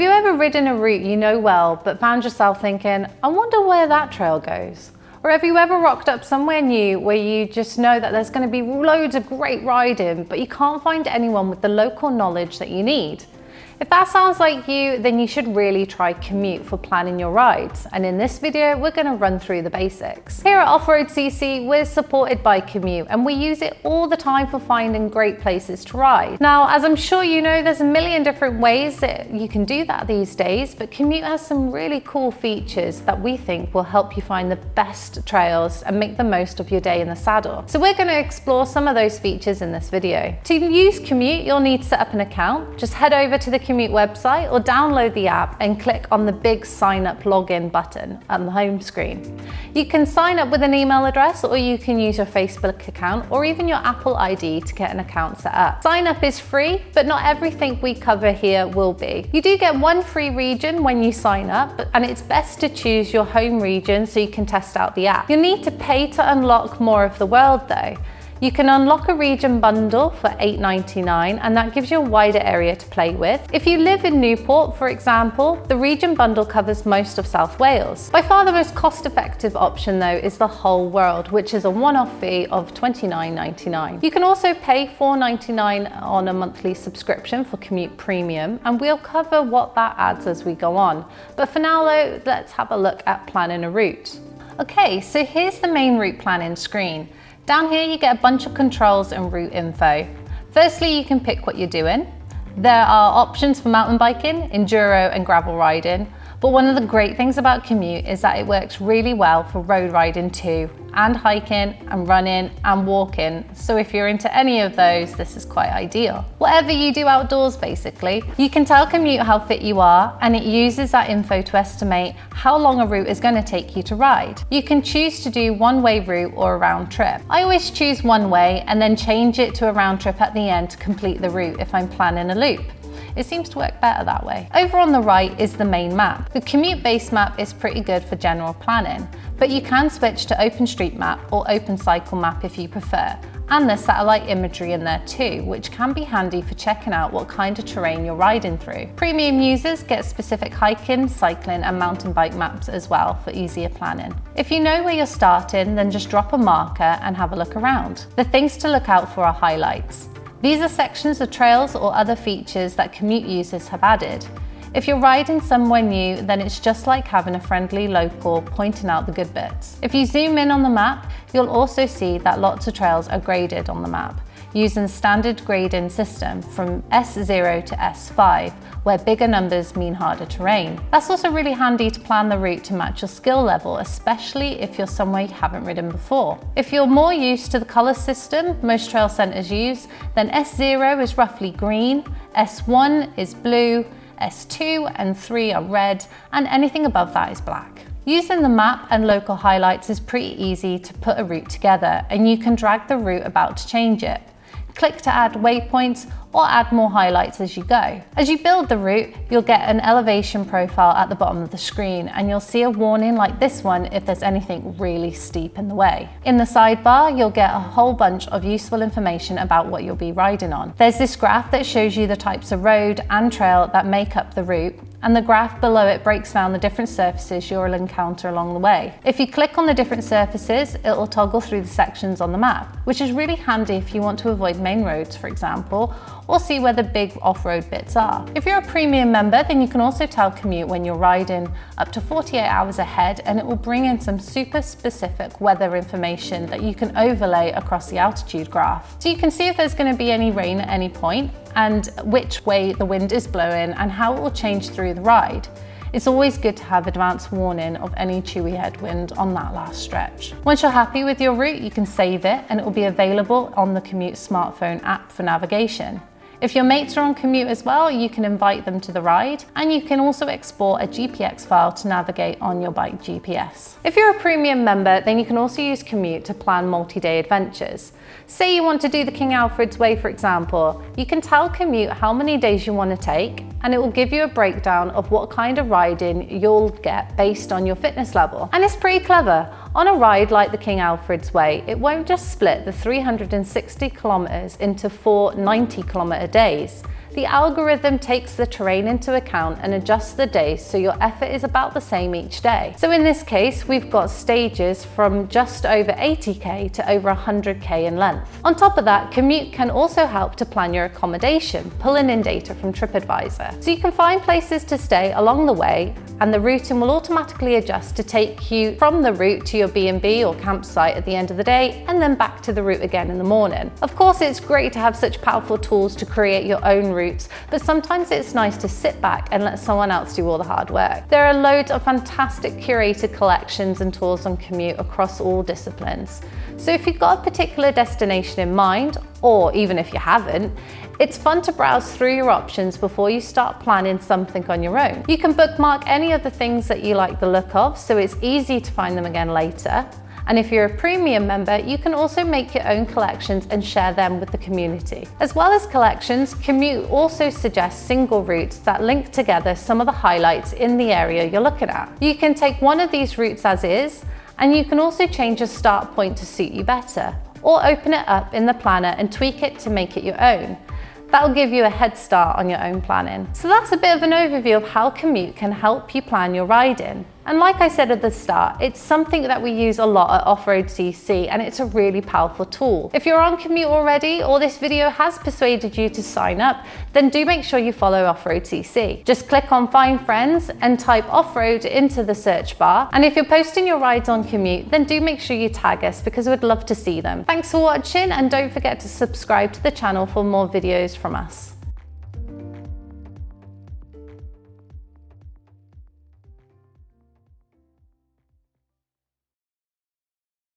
Have you ever ridden a route you know well, but found yourself thinking, I wonder where that trail goes? Or have you ever rocked up somewhere new where you just know that there's going to be loads of great riding, but you can't find anyone with the local knowledge that you need? If that sounds like you, then you should really try Komoot for planning your rides. And in this video, we're going to run through the basics. Here at Off-road.cc, we're supported by Komoot, and we use it all the time for finding great places to ride. Now, as I'm sure you know, there's a million different ways that you can do that these days, but Komoot has some really cool features that we think will help you find the best trails and make the most of your day in the saddle. So we're going to explore some of those features in this video. To use Komoot, you'll need to set up an account. Just head over to the Komoot website or download the app and click on the big sign up login button on the home screen. You can sign up with an email address, or you can use your Facebook account or even your Apple ID to get an account set up. Sign up is free, but not everything we cover here will be. You do get one free region when you sign up, and it's best to choose your home region so you can test out the app. You'll need to pay to unlock more of the world though. You can unlock a region bundle for $8.99, and that gives you a wider area to play with. If you live in Newport, for example, the region bundle covers most of South Wales. By far the most cost-effective option though is the whole world, which is a one-off fee of $29.99. You can also pay $4.99 on a monthly subscription for Komoot Premium, and we'll cover what that adds as we go on. But for now though, let's have a look at planning a route. Okay, so here's the main route planning screen. Down here you get a bunch of controls and route info. Firstly, you can pick what you're doing. There are options for mountain biking, enduro and gravel riding, but one of the great things about Komoot is that it works really well for road riding too, and hiking and running and walking. So if you're into any of those, this is quite ideal. Whatever you do outdoors basically, you can tell Komoot how fit you are, and it uses that info to estimate how long a route is going to take you to ride. You can choose to do one-way route or a round trip. I always choose one way and then change it to a round trip at the end to complete the route if I'm planning a loop. It seems to work better that way. Over on the right is the main map. The Komoot base map is pretty good for general planning, but you can switch to OpenStreetMap or OpenCycleMap if you prefer. And there's satellite imagery in there too, which can be handy for checking out what kind of terrain you're riding through. Premium users get specific hiking, cycling and mountain bike maps as well for easier planning. If you know where you're starting, then just drop a marker and have a look around. The things to look out for are highlights. These are sections of trails or other features that Komoot users have added. If you're riding somewhere new, then it's just like having a friendly local pointing out the good bits. If you zoom in on the map, you'll also see that lots of trails are graded on the map, using the standard grading system from S0 to S5, where bigger numbers mean harder terrain. That's also really handy to plan the route to match your skill level, especially if you're somewhere you haven't ridden before. If you're more used to the colour system most trail centres use, then S0 is roughly green, S1 is blue, S2 and 3 are red, and anything above that is black. Using the map and local highlights is pretty easy to put a route together, and you can drag the route about to change it. Click to add waypoints or add more highlights as you go. As you build the route, you'll get an elevation profile at the bottom of the screen, and you'll see a warning like this one if there's anything really steep in the way. In the sidebar, you'll get a whole bunch of useful information about what you'll be riding on. There's this graph that shows you the types of road and trail that make up the route, and the graph below it breaks down the different surfaces you'll encounter along the way. If you click on the different surfaces, it'll toggle through the sections on the map, which is really handy if you want to avoid main roads, for example, or see where the big off-road bits are. If you're a premium member, then you can also tell Komoot when you're riding up to 48 hours ahead, and it will bring in some super specific weather information that you can overlay across the altitude graph. So you can see if there's going to be any rain at any point, and which way the wind is blowing and how it will change through the ride. It's always good to have advance warning of any chewy headwind on that last stretch. Once you're happy with your route, you can save it, and it will be available on the Komoot smartphone app for navigation. If your mates are on Komoot as well, you can invite them to the ride, and you can also export a GPX file to navigate on your bike GPS. If you're a premium member, then you can also use Komoot to plan multi-day adventures. Say you want to do the King Alfred's Way, for example, you can tell Komoot how many days you want to take, and it will give you a breakdown of what kind of riding you'll get based on your fitness level. And it's pretty clever. On a ride like the King Alfred's Way, it won't just split the 360 kilometers into 4 90-kilometer days. The algorithm takes the terrain into account and adjusts the days so your effort is about the same each day. So in this case, we've got stages from just over 80k to over 100k in length. On top of that, Komoot can also help to plan your accommodation, pulling in data from TripAdvisor. So you can find places to stay along the way, and the routing will automatically adjust to take you from the route to your B&B or campsite at the end of the day, and then back to the route again in the morning. Of course, it's great to have such powerful tools to create your own routes, but sometimes it's nice to sit back and let someone else do all the hard work. There are loads of fantastic curated collections and tools on Komoot across all disciplines. So if you've got a particular destination in mind, or even if you haven't, it's fun to browse through your options before you start planning something on your own. You can bookmark any of the things that you like the look of, so it's easy to find them again later. And if you're a premium member, you can also make your own collections and share them with the community. As well as collections, Komoot also suggests single routes that link together some of the highlights in the area you're looking at. You can take one of these routes as is, and you can also change your start point to suit you better, or open it up in the planner and tweak it to make it your own. That'll give you a head start on your own planning. So that's a bit of an overview of how Komoot can help you plan your riding. And like I said at the start, it's something that we use a lot at Off-road.cc, and it's a really powerful tool. If you're on Komoot already, or this video has persuaded you to sign up, then do make sure you follow Off-road.cc. Just click on Find Friends and type Off-road into the search bar. And if you're posting your rides on Komoot, then do make sure you tag us, because we'd love to see them. Thanks for watching, and don't forget to subscribe to the channel for more videos from us.